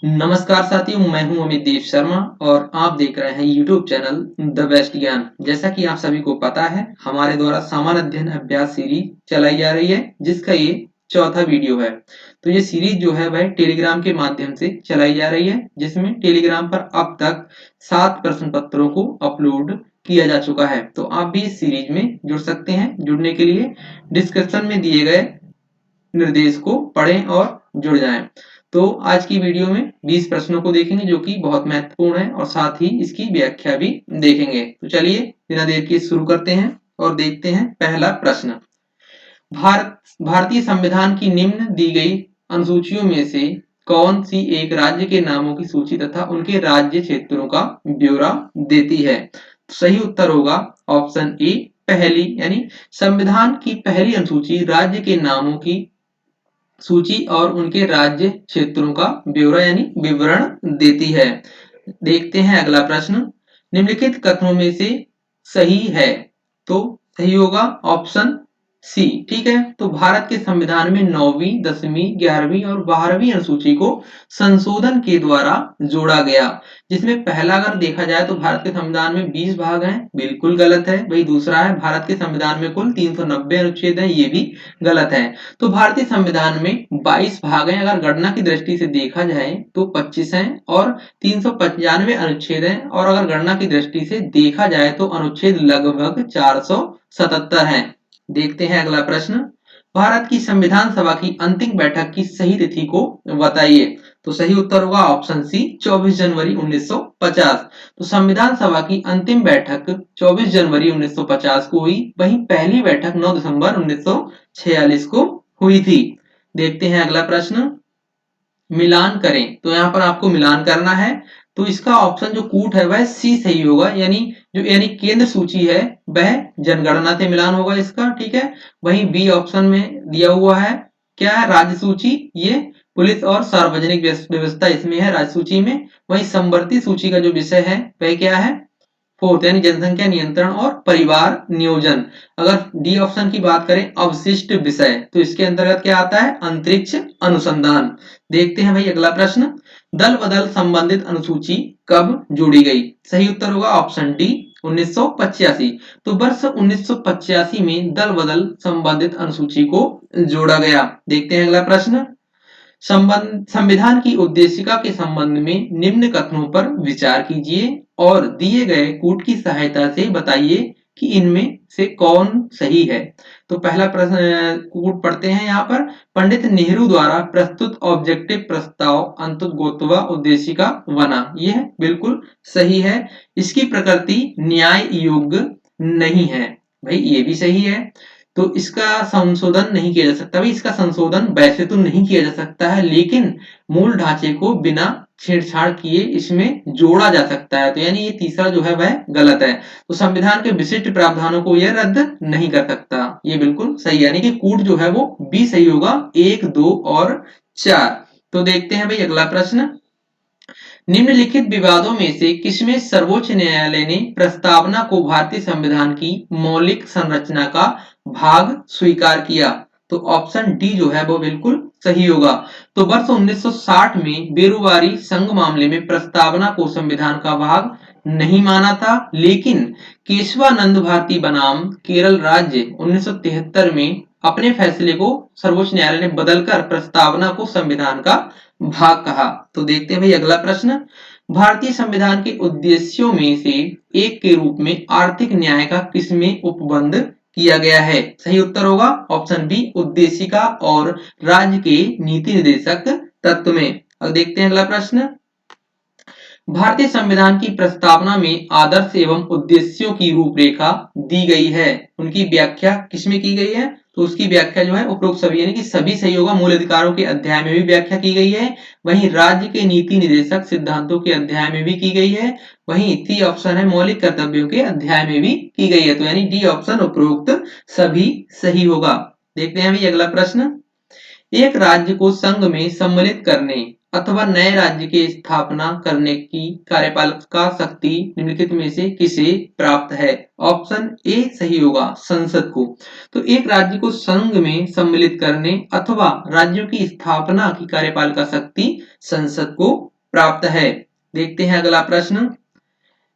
नमस्कार साथियों, मैं हूं अमित देव शर्मा और आप देख रहे हैं यूट्यूब चैनल द बेस्ट ज्ञान। जैसा कि आप सभी को पता है, हमारे द्वारा सामान्य अध्ययन अभ्यास सीरीज चलाई जा रही है, जिसका ये चौथा वीडियो है। तो ये सीरीज जो है वह टेलीग्राम के माध्यम से चलाई जा रही है, जिसमें टेलीग्राम पर अब तक 7 प्रश्न पत्रों को अपलोड किया जा चुका है। तो आप भी इस सीरीज में जुड़ सकते हैं। जुड़ने के लिए डिस्क्रिप्शन में दिए गए निर्देश को पढ़ें और जुड़ जाएं। तो आज की वीडियो में 20 प्रश्नों को देखेंगे, जो कि बहुत महत्वपूर्ण है, और साथ ही इसकी व्याख्या भी देखेंगे। तो चलिए बिना देर के शुरू करते हैं और देखते हैं पहला प्रश्न। भारतीय संविधान की निम्न दी गई अनुसूचियों में से कौन सी एक राज्य के नामों की सूची तथा उनके राज्य क्षेत्रों का ब्यौरा देती है? तो सही उत्तर होगा ऑप्शन ए, पहली, यानी संविधान की पहली अनुसूची राज्य के नामों की सूची और उनके राज्य क्षेत्रों का ब्यौरा यानी विवरण देती है। देखते हैं अगला प्रश्न। निम्नलिखित कथनों में से सही है? तो सही होगा ऑप्शन सी। ठीक है, तो भारत के संविधान में 9वीं, 10वीं, 11वीं और 12वीं अनुसूची को संशोधन के द्वारा जोड़ा गया, जिसमें पहला अगर देखा जाए तो भारत के संविधान में 20 भाग हैं, बिल्कुल गलत है। वही दूसरा है, भारत के संविधान में कुल 390 अनुच्छेद हैं, ये भी गलत है। तो भारतीय संविधान में 22 भाग हैं, अगर गणना की दृष्टि से देखा जाए तो 25 हैं और 395 अनुच्छेद हैं, और अगर गणना की दृष्टि से देखा जाए तो अनुच्छेद लगभग 477 हैं। देखते हैं अगला प्रश्न। भारत की संविधान सभा की अंतिम बैठक की सही तिथि को बताइए। तो सही उत्तर होगा ऑप्शन सी, 24 जनवरी 1950। तो संविधान सभा की अंतिम बैठक 24 जनवरी 1950 को हुई, वहीं पहली बैठक 9 दिसंबर 1946 को हुई थी। देखते हैं अगला प्रश्न। मिलान करें, तो यहाँ पर आपको मिलान करना है। तो इसका ऑप्शन जो कूट है वह सी सही होगा, यानी केंद्र सूची है वह जनगणना से मिलान होगा इसका। ठीक है, वहीं बी ऑप्शन में दिया हुआ है क्या है, राज्य सूची, ये पुलिस और सार्वजनिक व्यवस्था इसमें है राज्य सूची में। वहीं समवर्ती सूची का जो विषय है वह क्या है, फोर्थ, यानी जनसंख्या नियंत्रण और परिवार नियोजन। अगर डी ऑप्शन की बात करें अवशिष्ट विषय, तो इसके अंतर्गत क्या आता है, अंतरिक्ष अनुसंधान। देखते हैं भाई अगला प्रश्न। दल बदल संबंधित अनुसूची कब जोड़ी गई? सही उत्तर होगा ऑप्शन डी, 1985। तो वर्ष 1985 में दल बदल संबंधित अनुसूची को जोड़ा गया। देखते हैं अगला प्रश्न। संविधान की उद्देशिका के संबंध में निम्न कथनों पर विचार कीजिए और दिए गए कूट की सहायता से बताइए कि इनमें से कौन सही है। तो पहला प्रश्न कूट पढ़ते हैं यहाँ पर। पंडित नेहरू द्वारा प्रस्तुत ऑब्जेक्टिव प्रस्ताव अंतर्गोत्वा उद्देशिका बना, यह बिल्कुल सही है। इसकी प्रकृति न्याय योग्य नहीं है, भाई ये भी सही है। तो इसका संशोधन नहीं किया जा सकता। भाई इसका संशोधन वैसे तो नहीं किया जा सकता है, लेकिन मूल ढांचे को बिना छेड़छाड़ किए इसमें जोड़ा जा सकता है। तो यानी ये तीसरा जो है वह गलत है। तो संविधान के विशिष्ट प्रावधानों को यह रद्द नहीं कर सकता, ये बिल्कुल सही है। यानी कि कूट जो है वो बी सही होगा, 1, 2 और 4। तो देखते हैं भाई अगला प्रश्न। निम्नलिखित विवादों में से किसमें सर्वोच्च न्यायालय ने प्रस्तावना को भारतीय संविधान की मौलिक संरचना का भाग स्वीकार किया? तो ऑप्शन डी जो है वो बिल्कुल सही होगा। तो वर्ष 1960 में बेरुवारी संघ मामले में प्रस्तावना को संविधान का भाग नहीं माना था, लेकिन केशवानंद भारती बनाम केरल राज्य 1973 में अपने फैसले को सर्वोच्च न्यायालय ने बदलकर प्रस्तावना को संविधान का भाग कहा। तो देखते हैं भाई अगला प्रश्न। भारतीय संविधान के उद्देश्यों में से एक के रूप में आर्थिक न्याय का किसमें उपबंध किया गया है? सही उत्तर होगा ऑप्शन बी, उद्देशिका और राज्य के नीति निर्देशक तत्व में। अब देखते हैं अगला प्रश्न। भारतीय संविधान की प्रस्तावना में आदर्श एवं उद्देश्यों की रूपरेखा दी गई है, उनकी व्याख्या किसमें की गई है? तो उसकी व्याख्या जो है उपरोक्त सभी, यानी कि सभी सही होगा। मूल अधिकारों के अध्याय में भी व्याख्या की गई है, वहीं राज्य के नीति निर्देशक सिद्धांतों के अध्याय में भी की गई है, वहीं सी ऑप्शन है मौलिक कर्तव्यों के अध्याय में भी की गई है। तो यानी डी ऑप्शन उपरोक्त सभी सही होगा। देखते हैं अभी अगला प्रश्न। एक राज्य को संघ में सम्मिलित करने अथवा नए राज्य की स्थापना करने की कार्यपालिका शक्ति निम्नलिखित में से किसे प्राप्त है? ऑप्शन ए सही होगा, संसद को। तो एक राज्य को संघ में सम्मिलित करने अथवा राज्यों की स्थापना की कार्यपालिका शक्ति संसद को प्राप्त है। देखते हैं अगला प्रश्न,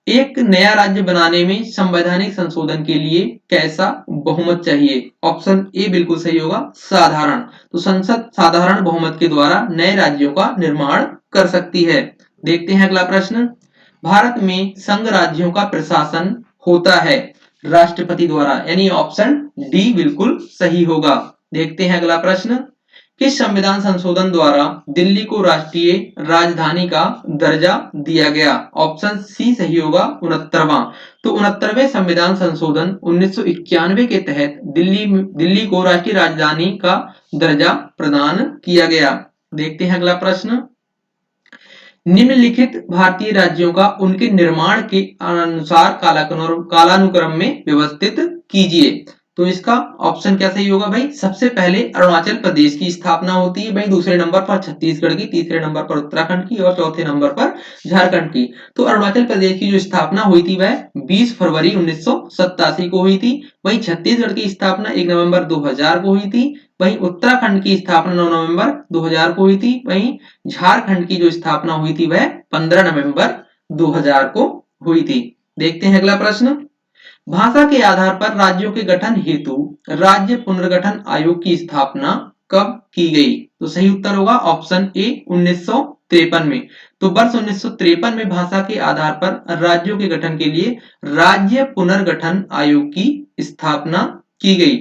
एक नया राज्य बनाने में संवैधानिक संशोधन के लिए कैसा बहुमत चाहिए? ऑप्शन ए बिल्कुल सही होगा, साधारण। तो संसद साधारण बहुमत के द्वारा नए राज्यों का निर्माण कर सकती है। देखते हैं अगला प्रश्न, भारत में संघ राज्यों का प्रशासन होता है राष्ट्रपति द्वारा, यानी ऑप्शन डी बिल्कुल सही होगा। देखते हैं अगला प्रश्न, किस संविधान संशोधन द्वारा दिल्ली को राष्ट्रीय राजधानी का दर्जा दिया गया? ऑप्शन सी सही होगा, 69वां। तो 69वें संविधान संशोधन 1991 के तहत दिल्ली को राष्ट्रीय राजधानी का दर्जा प्रदान किया गया। देखते हैं अगला प्रश्न, निम्नलिखित भारतीय राज्यों का उनके निर्माण के अनुसार कालानुक्रम में व्यवस्थित कीजिए। तो इसका ऑप्शन क्या सही होगा भाई? सबसे पहले अरुणाचल प्रदेश की स्थापना होती है भाई, दूसरे नंबर पर छत्तीसगढ़ की, तीसरे नंबर पर उत्तराखंड की और चौथे नंबर पर झारखंड की। तो अरुणाचल प्रदेश की जो स्थापना हुई थी वह 20 फरवरी 1987 को हुई थी। वहीं छत्तीसगढ़ की स्थापना 1 नवंबर 2000 को हुई थी। वहीं उत्तराखंड की स्थापना 9 नवंबर 2000 को हुई थी। वहीं झारखंड की जो स्थापना हुई थी वह 15 नवंबर 2000 को हुई थी। देखते हैं अगला प्रश्न, भाषा के आधार पर राज्यों के गठन हेतु राज्य पुनर्गठन आयोग की स्थापना कब की गई? तो सही उत्तर होगा ऑप्शन ए 1953 में। तो वर्ष 1953 में भाषा के आधार पर राज्यों के गठन के लिए राज्य पुनर्गठन आयोग की स्थापना की गई।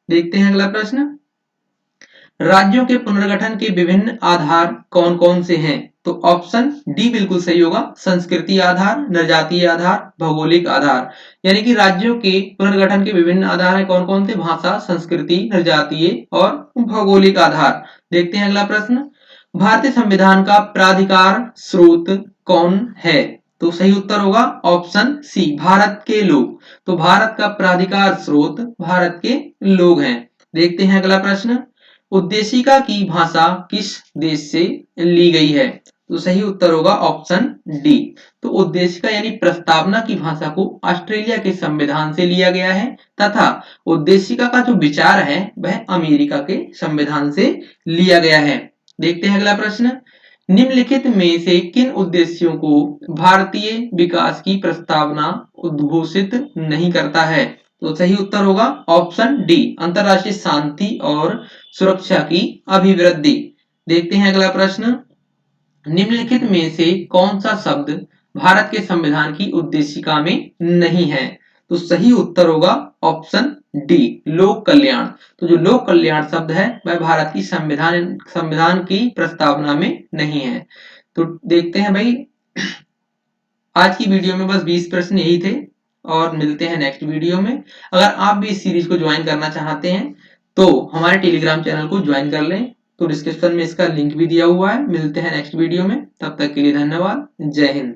देखते हैं अगला प्रश्न, राज्यों के पुनर्गठन के विभिन्न आधार कौन कौन से हैं? तो ऑप्शन डी बिल्कुल सही होगा, संस्कृति आधार, नरजातीय आधार, भौगोलिक आधार। यानी कि राज्यों के पुनर्गठन के विभिन्न आधार हैं कौन कौन से? भाषा, संस्कृति, नरजातीय और भौगोलिक आधार। देखते हैं अगला प्रश्न, भारतीय संविधान का प्राधिकार स्रोत कौन है? तो सही उत्तर होगा ऑप्शन सी, भारत के लोग। तो भारत का प्राधिकार स्रोत भारत के लोग हैं। देखते हैं अगला प्रश्न, उद्देशिका की भाषा किस देश से ली गई है? तो सही उत्तर होगा ऑप्शन डी। तो उद्देशिका यानी प्रस्तावना की भाषा को ऑस्ट्रेलिया के संविधान से लिया गया है तथा उद्देशिका का जो विचार है वह अमेरिका के संविधान से लिया गया है। देखते हैं अगला प्रश्न, निम्नलिखित में से किन उद्देश्यों को भारतीय विकास की प्रस्तावना उद्घोषित नहीं करता है? तो सही उत्तर होगा ऑप्शन डी, अंतरराष्ट्रीय शांति और सुरक्षा की अभिवृद्धि। देखते हैं अगला प्रश्न, निम्नलिखित में से कौन सा शब्द भारत के संविधान की उद्देशिका में नहीं है? तो सही उत्तर होगा ऑप्शन डी, लोक कल्याण। तो जो लोक कल्याण शब्द है वह भारत की संविधान की प्रस्तावना में नहीं है। तो देखते हैं भाई, आज की वीडियो में बस 20 प्रश्न यही थे और मिलते हैं नेक्स्ट वीडियो में। अगर आप भी इस सीरीज को ज्वाइन करना चाहते हैं तो हमारे टेलीग्राम चैनल को ज्वाइन कर लें, तो डिस्क्रिप्शन में इसका लिंक भी दिया हुआ है। मिलते हैं नेक्स्ट वीडियो में, तब तक के लिए धन्यवाद, जय हिंद।